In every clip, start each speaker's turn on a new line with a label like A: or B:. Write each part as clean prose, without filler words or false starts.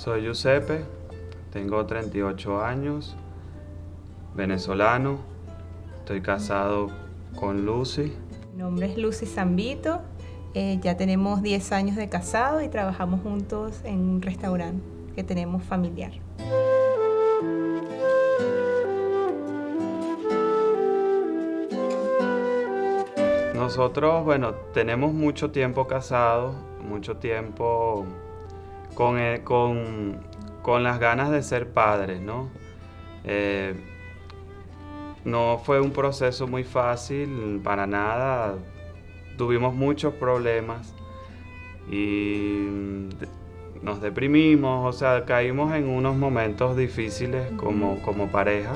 A: Soy Giuseppe, tengo 38 años, venezolano, estoy casado con Lucy.
B: Mi nombre es Lucy Zambito, ya tenemos 10 años de casado y trabajamos juntos en un restaurante que tenemos familiar.
A: Nosotros, tenemos mucho tiempo casados, mucho tiempo con las ganas de ser padres, ¿no? No fue un proceso muy fácil, para nada. Tuvimos muchos problemas y nos deprimimos, o sea, caímos en unos momentos difíciles como pareja.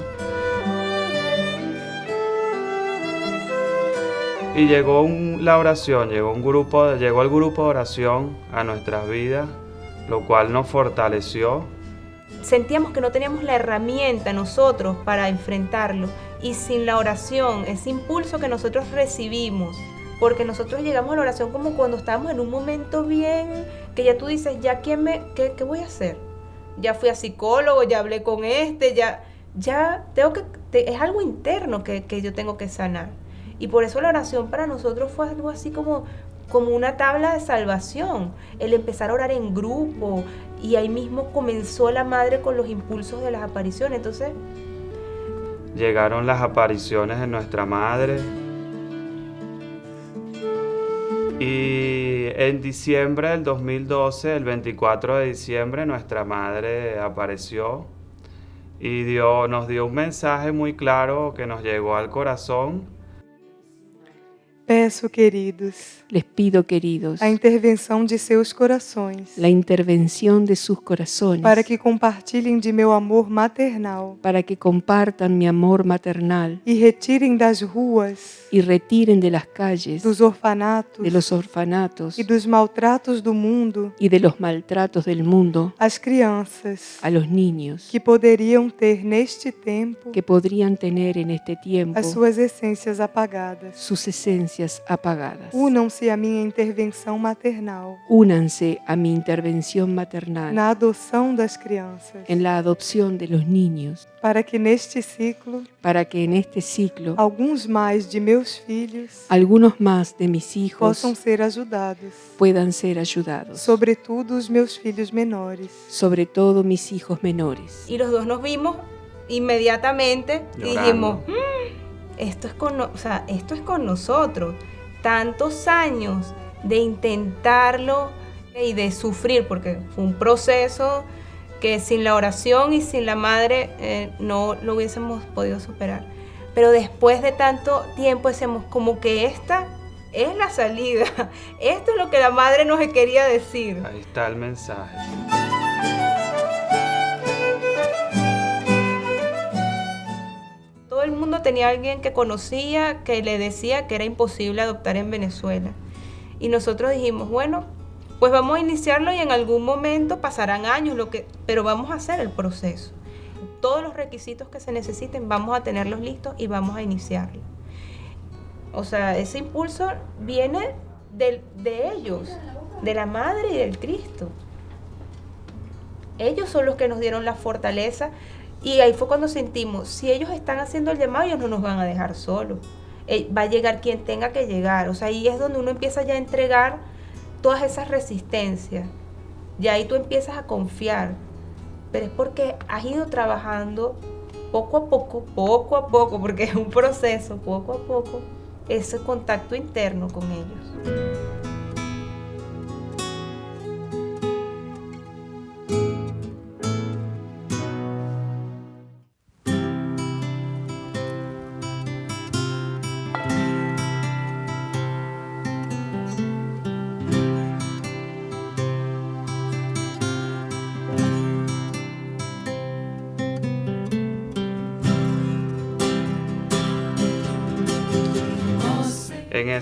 A: Y llegó la oración, llegó el grupo de oración a nuestras vidas, lo cual nos fortaleció.
B: Sentíamos que no teníamos la herramienta nosotros para enfrentarlo, y sin la oración, ese impulso que nosotros recibimos, porque nosotros llegamos a la oración como cuando estábamos en un momento bien, que ya tú dices, ya ¿qué voy a hacer? Ya fui a psicólogo, ya hablé con ya tengo es algo interno que yo tengo que sanar. Y por eso la oración para nosotros fue algo así como una tabla de salvación, el empezar a orar en grupo, y ahí mismo comenzó la madre con los impulsos de las apariciones. Entonces
A: llegaron las apariciones de nuestra madre, y en diciembre del 2012, el 24 de diciembre, nuestra madre apareció y nos dio un mensaje muy claro que nos llegó al corazón.
C: Peço, queridos,
D: Les pido, queridos,
C: a intervenção de seus corações,
D: la intervención de sus corazones
C: para que compartilhem de meu amor maternal
D: para que compartan mi amor maternal
C: e retirem das ruas,
D: y retiren de las calles,
C: dos orfanatos
D: de los orfanatos
C: e dos maltratos do mundo
D: y de los maltratos del mundo
C: as crianças
D: a los niños
C: que poderiam ter neste tempo
D: que podrían tener en este tiempo
C: as suas essências apagadas.
D: sus esencias apagadas.
C: Unam-se à minha intervenção maternal
D: Únanse a mi intervención maternal
C: na adoção das crianças,
D: en la adopción de los niños,
C: para que neste ciclo
D: para que en este ciclo
C: alguns mais de meus filhos
D: algunos más de mis hijos
C: possam ser ajudados,
D: puedan ser ayudados,
C: sobretudo os meus filhos menores.
D: sobre todo mis hijos menores.
B: y los dos nos vimos inmediatamente y
A: Llorando.
B: dijimos, esto es con nosotros. Tantos años de intentarlo y de sufrir, porque fue un proceso que sin la oración y sin la madre no lo hubiésemos podido superar. Pero después de tanto tiempo decimos como que esta es la salida. Esto es lo que la madre nos quería decir.
A: Ahí está el mensaje.
B: Todo el mundo tenía a alguien que conocía que le decía que era imposible adoptar en Venezuela. Y nosotros dijimos, bueno, pues vamos a iniciarlo y en algún momento pasarán años, pero vamos a hacer el proceso. Todos los requisitos que se necesiten vamos a tenerlos listos y vamos a iniciarlo. O sea, ese impulso viene de ellos, de la Madre y del Cristo. Ellos son los que nos dieron la fortaleza. Y ahí fue cuando sentimos, si ellos están haciendo el llamado, ellos no nos van a dejar solos. Va a llegar quien tenga que llegar. O sea, ahí es donde uno empieza ya a entregar todas esas resistencias. Y ahí tú empiezas a confiar. Pero es porque has ido trabajando poco a poco, porque es un proceso, poco a poco, ese contacto interno con ellos.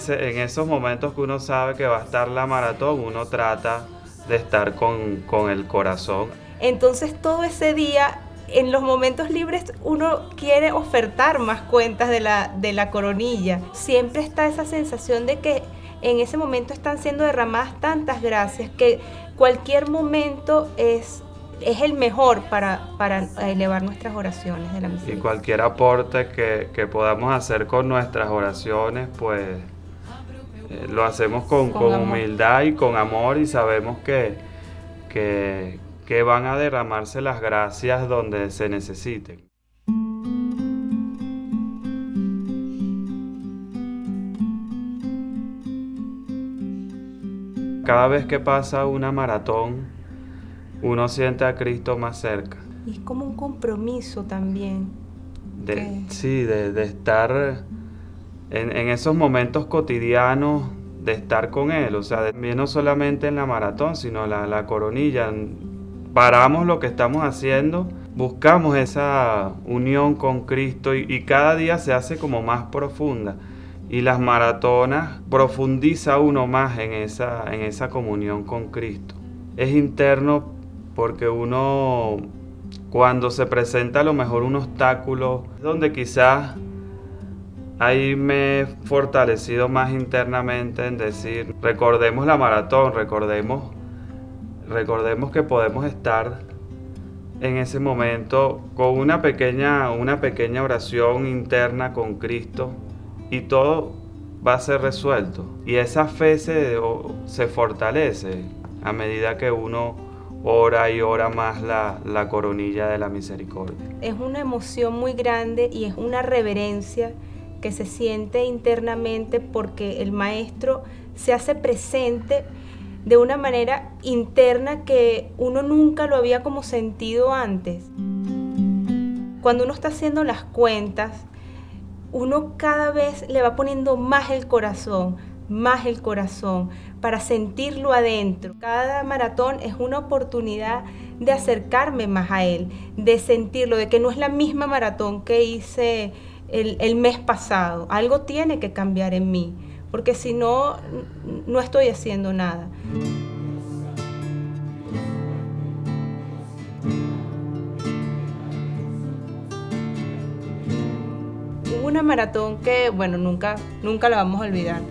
A: En esos momentos que uno sabe que va a estar la maratón, uno trata de estar con el corazón.
B: Entonces todo ese día, en los momentos libres, uno quiere ofertar más cuentas de la coronilla. Siempre está esa sensación de que en ese momento están siendo derramadas tantas gracias que cualquier momento es es el mejor para elevar nuestras oraciones de la
A: Y
B: misericordia.
A: cualquier aporte que podamos hacer con nuestras oraciones, pues lo hacemos con
B: amor.
A: humildad y con amor, y sabemos que van a derramarse las gracias donde se necesiten. Cada vez que pasa una maratón, uno siente a Cristo más cerca.
B: Y es como un compromiso también.
A: Sí, de estar en esos momentos cotidianos, de estar con Él. O sea, no solamente en la maratón, sino la coronilla. Paramos lo que estamos haciendo, buscamos esa unión con Cristo y cada día se hace como más profunda. Y las maratonas profundiza uno más en esa comunión con Cristo. Es interno porque uno, cuando se presenta a lo mejor un obstáculo, donde quizás ahí me he fortalecido más internamente en decir, recordemos la maratón, recordemos que podemos estar en ese momento con una pequeña oración interna con Cristo, y todo va a ser resuelto. Y esa fe se fortalece a medida que uno ora y ora más la coronilla de la misericordia.
B: Es una emoción muy grande y es una reverencia que se siente internamente porque el Maestro se hace presente de una manera interna que uno nunca lo había como sentido antes. Cuando uno está haciendo las cuentas, uno cada vez le va poniendo más el corazón para sentirlo adentro. Cada maratón es una oportunidad de acercarme más a Él, de sentirlo, de que no es la misma maratón que hice el mes pasado. Algo tiene que cambiar en mí, porque si no, no estoy haciendo nada. Hubo una maratón que, bueno, nunca la vamos a olvidar.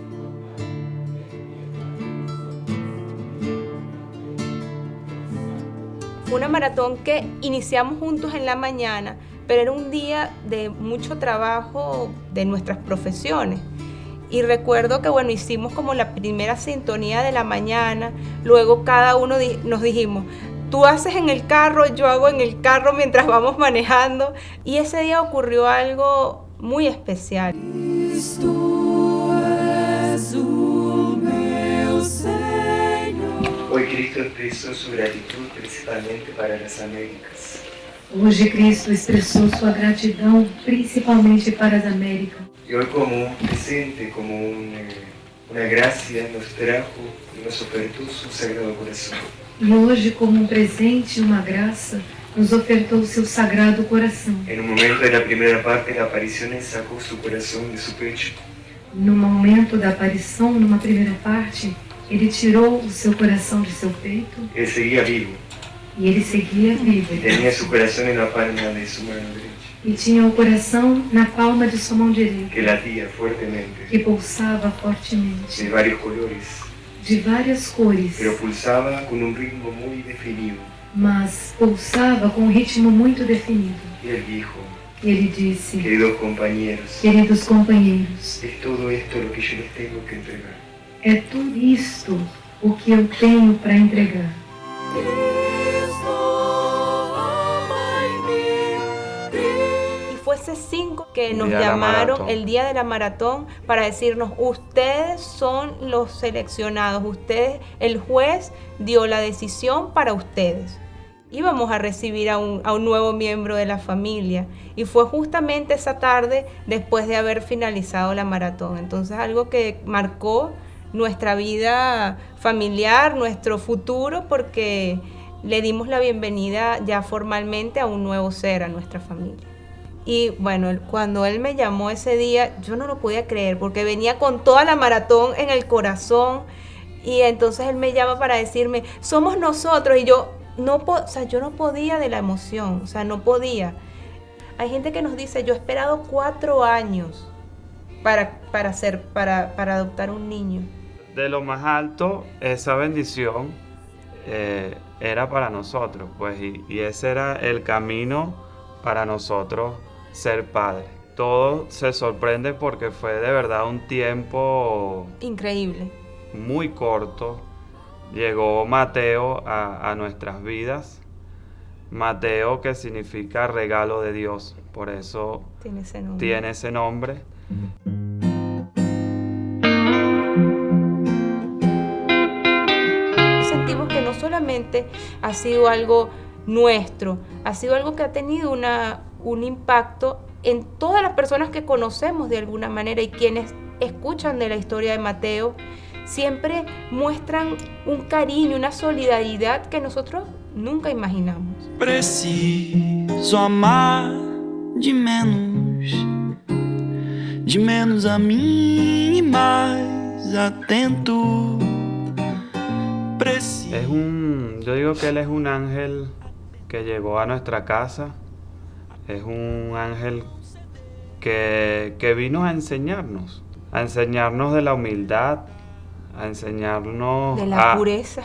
B: Fue una maratón que iniciamos juntos en la mañana, pero era un día de mucho trabajo de nuestras profesiones. Y recuerdo que, bueno, hicimos como la primera sintonía de la mañana, luego cada uno nos dijimos, tú haces en el carro, yo hago en el carro mientras vamos manejando. Y ese día ocurrió algo muy especial.
E: Hoy Cristo expresó su gratitud principalmente para las Américas.
F: Hoje Cristo expressou sua gratidão principalmente para as Américas.
E: Y hoy como un presente, como una gracia, nos trajo y nos ofertó su Sagrado Corazón.
F: E hoje, como um presente e uma graça, nos ofertou o seu Sagrado Coração.
E: En un momento de la primera parte de la aparición, Él sacó su corazón de su pecho.
F: No momento da aparição, numa primeira parte, ele tirou o seu coração de seu peito
E: Él seguía vivo
F: e ele seguia vivo.
E: y tenía su corazón en la palma de su mano derecha,
F: E tinha o coração na palma de sua mão direita,
E: que latía fuertemente,
F: que pulsava fortemente,
E: de varios colores,
F: de várias cores,
E: pero pulsaba con un ritmo muy definido.
F: mas pulsava com um ritmo muito definido.
E: Y Él dijo,
F: E ele disse,
E: queridos compañeros,
F: queridos companheiros,
E: es todo esto lo que yo les tengo que entregar.
F: é tudo isto o que eu tenho para entregar.
B: Y fue ese 5 que nos
A: Día de la
B: llamaron
A: maratón.
B: el día de la maratón para decirnos, ustedes son los seleccionados, ustedes, el juez dio la decisión para ustedes. Íbamos a recibir a un nuevo miembro de la familia y fue justamente esa tarde después de haber finalizado la maratón. Entonces algo que marcó nuestra vida familiar, nuestro futuro, porque le dimos la bienvenida ya formalmente a un nuevo ser, a nuestra familia. Y bueno, cuando él me llamó ese día, yo no lo podía creer porque venía con toda la maratón en el corazón y entonces él me llama para decirme, somos nosotros, y yo yo no podía de la emoción, o sea, no podía. Hay gente que nos dice, yo he esperado 4 años para adoptar un niño.
A: De lo más alto, esa bendición era para nosotros, pues, y ese era el camino para nosotros ser padres. Todo se sorprende porque fue de verdad un tiempo
B: Increíble.
A: muy corto. Llegó Mateo a nuestras vidas. Mateo, que significa regalo de Dios, por eso
B: Tiene ese nombre.
A: tiene ese nombre.
B: Sentimos que no solamente ha sido algo nuestro, ha sido algo que ha tenido un impacto en todas las personas que conocemos de alguna manera, y quienes escuchan de la historia de Mateo siempre muestran un cariño, una solidaridad que nosotros nunca imaginamos.
G: Preciso amar de menos a mim e mais atento.
A: Yo digo que él es un ángel que llegó a nuestra casa. Es un ángel que vino a enseñarnos de la humildad, a enseñarnos
B: De la pureza.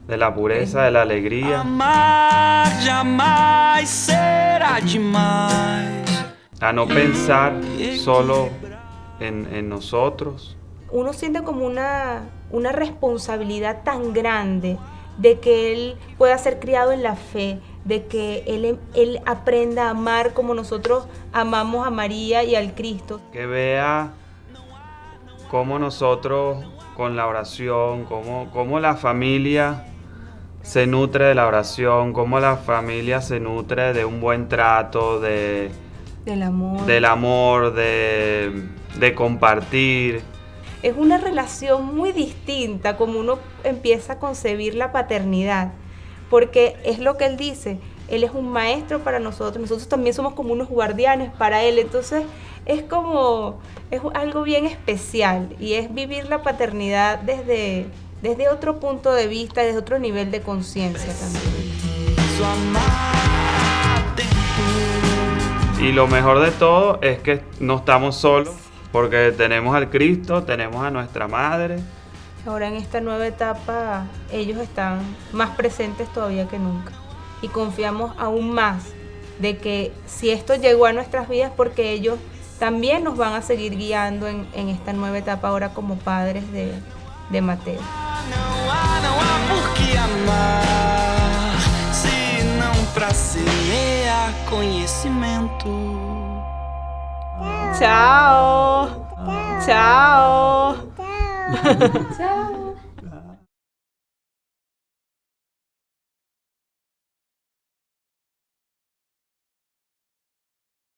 A: De la pureza, de la alegría.
G: Amar jamais será demais.
A: A no pensar solo en nosotros.
B: Uno siente como una responsabilidad tan grande de que él pueda ser criado en la fe, de que él aprenda a amar como nosotros amamos a María y al Cristo.
A: Que vea cómo nosotros con la oración, cómo la familia se nutre de la oración, cómo la familia se nutre de un buen trato, del amor, de compartir.
B: Es una relación muy distinta como uno empieza a concebir la paternidad, porque es lo que él dice, él es un maestro para nosotros también somos como unos guardianes para él, entonces es algo bien especial, y es vivir la paternidad desde otro punto de vista, desde otro nivel de conciencia también.
A: Y lo mejor de todo es que no estamos solos, porque tenemos al Cristo, tenemos a nuestra madre.
B: Ahora en esta nueva etapa ellos están más presentes todavía que nunca, y confiamos aún más de que si esto llegó a nuestras vidas, porque ellos también nos van a seguir guiando en esta nueva etapa ahora como padres de Mateo.
G: Não há por que amar, se não pra semear conhecimento.
B: Chao. Chao. Chao.